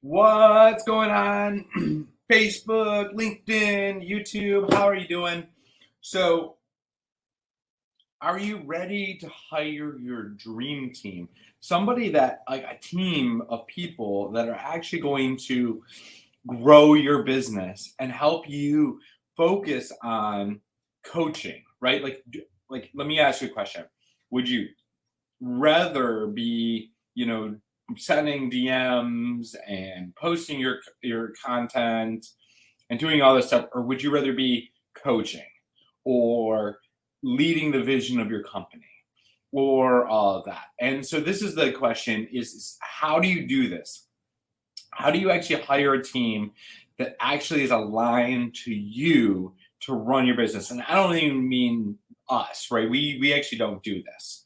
What's going on? Facebook, LinkedIn, YouTube, how are you doing? So, are you ready to hire your dream team? Somebody that, like a team of people that are actually going to grow your business and help you focus on coaching, right? Like, let me ask you a question. Would you rather be, sending DMs and posting your content and doing all this stuff, or would you rather be coaching or leading the vision of your company or all of that? And so this is the question: is how do you do this? How do you actually hire a team that actually is aligned to you to run your business? And I don't even mean us, right? We actually don't do this.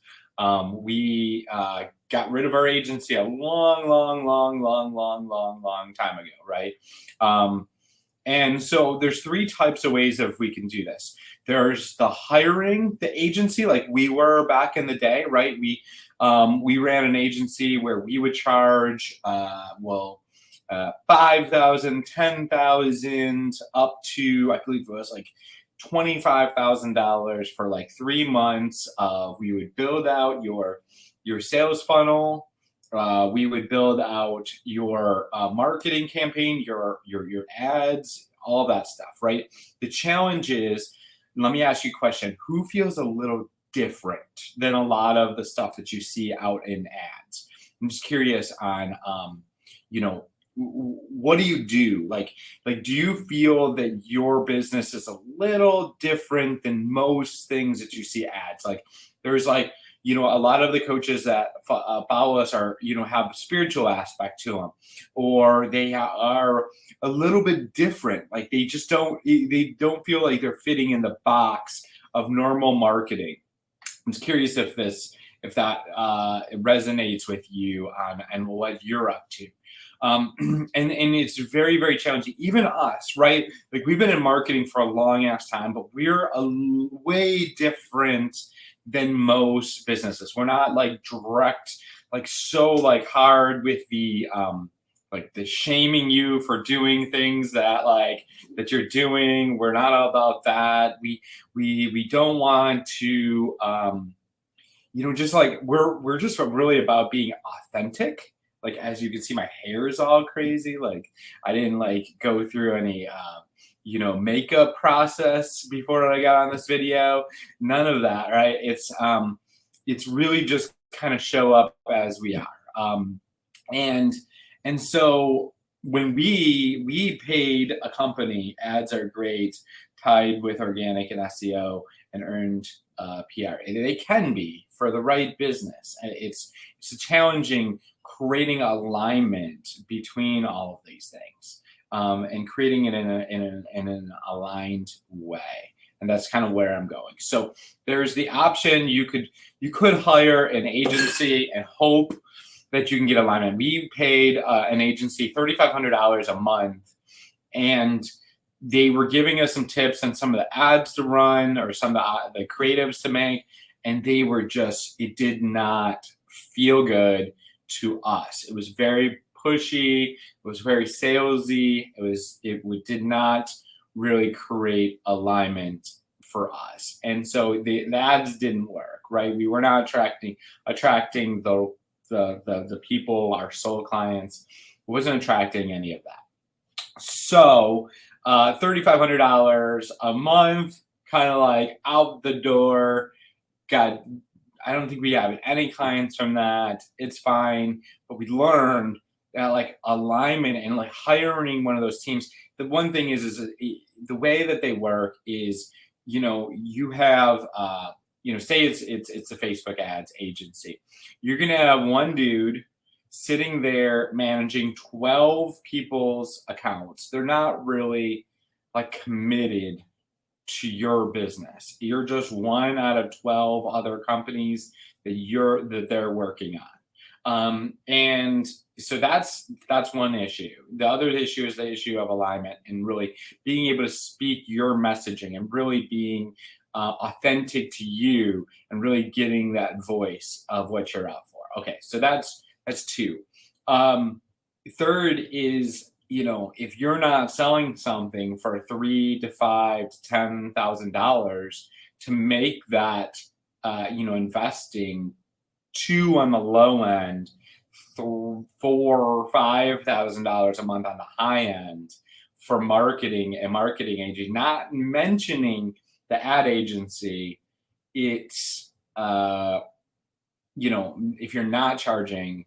We got rid of our agency a long time ago, right? Um, and so there's three types of ways of we can do this. There's the hiring the agency, like we were back in the day, right? We ran an agency where we would charge 5,000, 10,000, up to, I believe it was like $25,000 for like 3 months. We would build out your sales funnel. We would build out your marketing campaign, your ads, all that stuff, right? The challenge is, let me ask you a question: who feels a little different than a lot of the stuff that you see out in ads? I'm just curious on, you know, what do you do? Like, do you feel that your business is a little different than most things that you see ads? Like, there's like, a lot of the coaches that follow us are, have a spiritual aspect to them, or they are a little bit different. Like they don't feel like they're fitting in the box of normal marketing. I'm just curious if that resonates with you on and what you're up to. And it's very, very challenging. Even us, right? Like we've been in marketing for a long ass time, but we're way different than most businesses. We're not like direct, like so like hard with the shaming you for doing things that you're doing. We're not all about that. We don't want to just like we're just really about being authentic. Like, as you can see, my hair is all crazy. Like, I didn't like go through any makeup process before I got on this video. None of that, right? It's really just kind of show up as we are. And and so when we paid a company, ads are great, tied with organic and SEO, and earned PR. They can be for the right business. It's a challenging creating alignment between all of these things, and creating it in an aligned way. And that's kind of where I'm going. So there's the option: you could hire an agency and hope that you can get alignment. We paid an agency $3,500 a month, and they were giving us some tips on some of the ads to run or some of the creatives to make, and they were just, it did not feel good to us. It was very pushy. It was very salesy. It did not really create alignment for us, and so the ads didn't work. Right, we were not attracting the people, our soul clients. Wasn't attracting any of that. So $3,500 a month, kind of like out the door. Got I don't think we have any clients from that. It's fine, but we learned that like alignment and like hiring one of those teams. The one thing is the way that they work is, you have say it's a Facebook ads agency. You're gonna have one dude sitting there managing 12 people's accounts. They're not really like committed to your business. You're just one out of 12 other companies that they're working on. And so that's one issue. The other issue is the issue of alignment and really being able to speak your messaging and really being authentic to you and really getting that voice of what you're out for. Okay, so that's two. Um, third is, if you're not selling something for $3 to $5 to $10,000, to make that, investing two on the low end, $4 or $5,000 a month on the high end for marketing and marketing agency, not mentioning the ad agency. It's if you're not charging,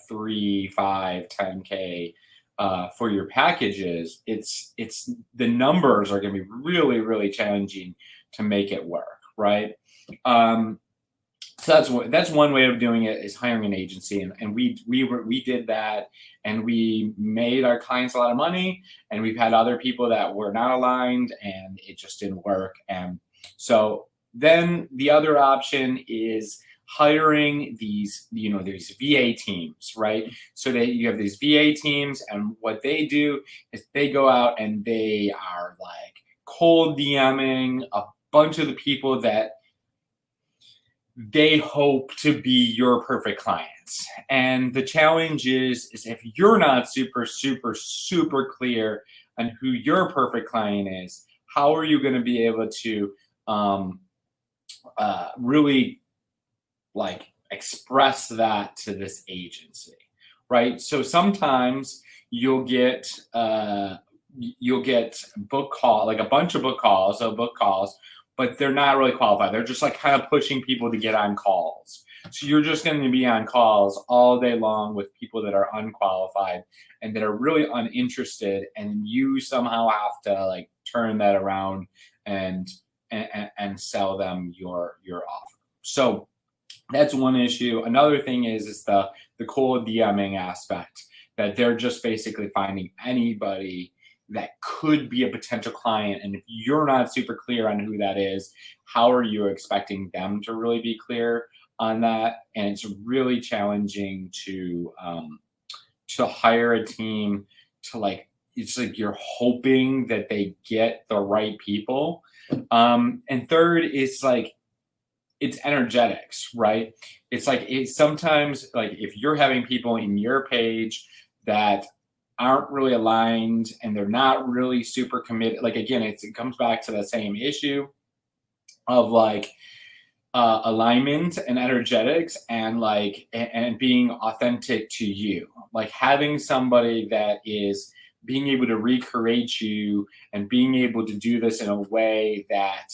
3, 5, 10K for your packages, it's the numbers are going to be really, really challenging to make it work, right? So that's one way of doing it, is hiring an agency, and we did that, and we made our clients a lot of money, and we've had other people that were not aligned, and it just didn't work. And so then the other option is hiring these VA teams, right? So that you have these VA teams, and what they do is they go out and they are like cold DMing a bunch of the people that they hope to be your perfect clients. And the challenge is if you're not super, super, super clear on who your perfect client is, how are you going to be able to really like express that to this agency, right? So sometimes you'll get book call, like a bunch of book calls, but they're not really qualified. They're just like kind of pushing people to get on calls. So you're just going to be on calls all day long with people that are unqualified and that are really uninterested, and you somehow have to like turn that around and sell them your offer. So that's one issue. Another thing is the cold DMing aspect, that they're just basically finding anybody that could be a potential client. And if you're not super clear on who that is, how are you expecting them to really be clear on that? And it's really challenging to hire a team to it's like you're hoping that they get the right people. And third is it's energetics, right? It's sometimes like if you're having people in your page that aren't really aligned and they're not really super committed. Like, again, it comes back to the same issue of alignment and energetics and being authentic to you. Like having somebody that is being able to recreate you and being able to do this in a way that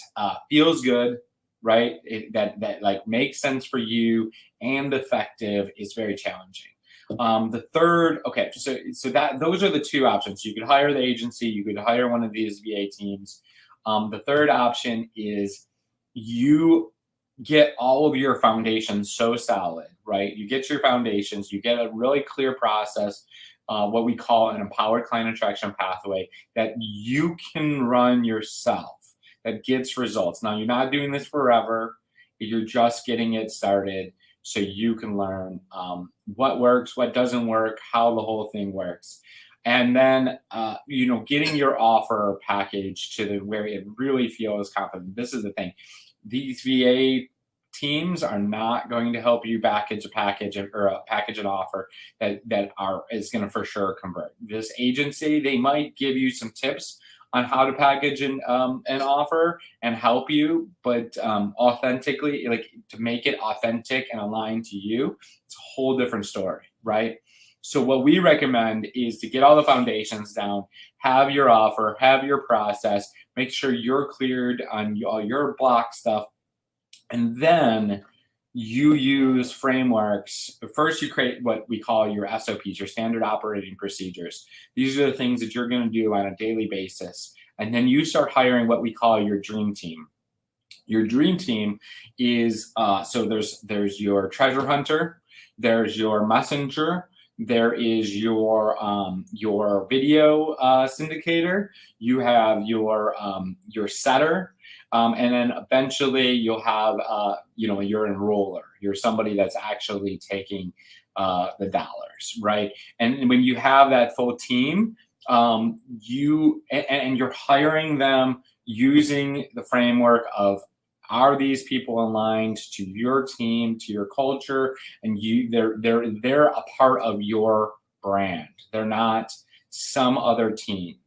feels good, right? That makes sense for you and effective is very challenging. The third, okay, so that those are the two options. You could hire the agency, you could hire one of these VA teams. The third option is you get all of your foundations so solid, right? You get your foundations, you get a really clear process, what we call an empowered client attraction pathway that you can run yourself, that gets results. Now, you're not doing this forever. You're just getting it started so you can learn what works, what doesn't work, how the whole thing works. And then, getting your offer package to where it really feels confident. This is the thing. These VA teams are not going to help you package an offer that is going to for sure convert. This agency, they might give you some tips on how to package an offer and help you, but authentically, to make it authentic and aligned to you, it's a whole different story, right? So what we recommend is to get all the foundations down, have your offer, have your process, make sure you're cleared on all your block stuff, and then you use frameworks. First, you create what we call your SOPs, your standard operating procedures. These are the things that you're going to do on a daily basis. And then you start hiring what we call your dream team. Your dream team is, so there's your treasure hunter, there's your messenger, there is your video syndicator, you have your setter, and then eventually you'll have your enroller. You're somebody that's actually taking the dollars, right? And when you have that full team, you're hiring them using the framework of, are these people aligned to your team, to your culture, and they're a part of your brand. They're not some other team.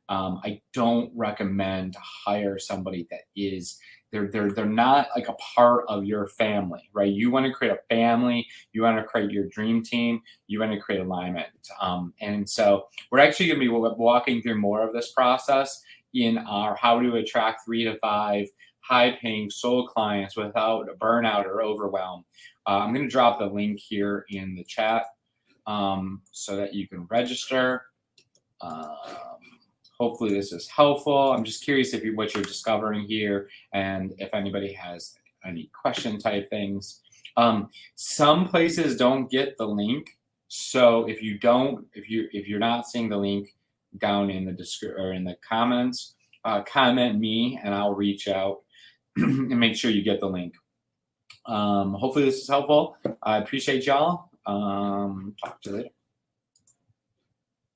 I don't recommend to hire somebody that is they're not like a part of your family, right? You want to create a family. You want to create your dream team. You want to create alignment. And so we're actually going to be walking through more of this process in our how to attract 3 to 5 high-paying soul clients without burnout or overwhelm. I'm going to drop the link here in the chat so that you can register. Hopefully this is helpful. I'm just curious if what you're discovering here and if anybody has any question type things. Some places don't get the link. So if you're not seeing the link down in the description or in the comments, comment me and I'll reach out and make sure you get the link. Hopefully this is helpful. I appreciate y'all. Talk to you later.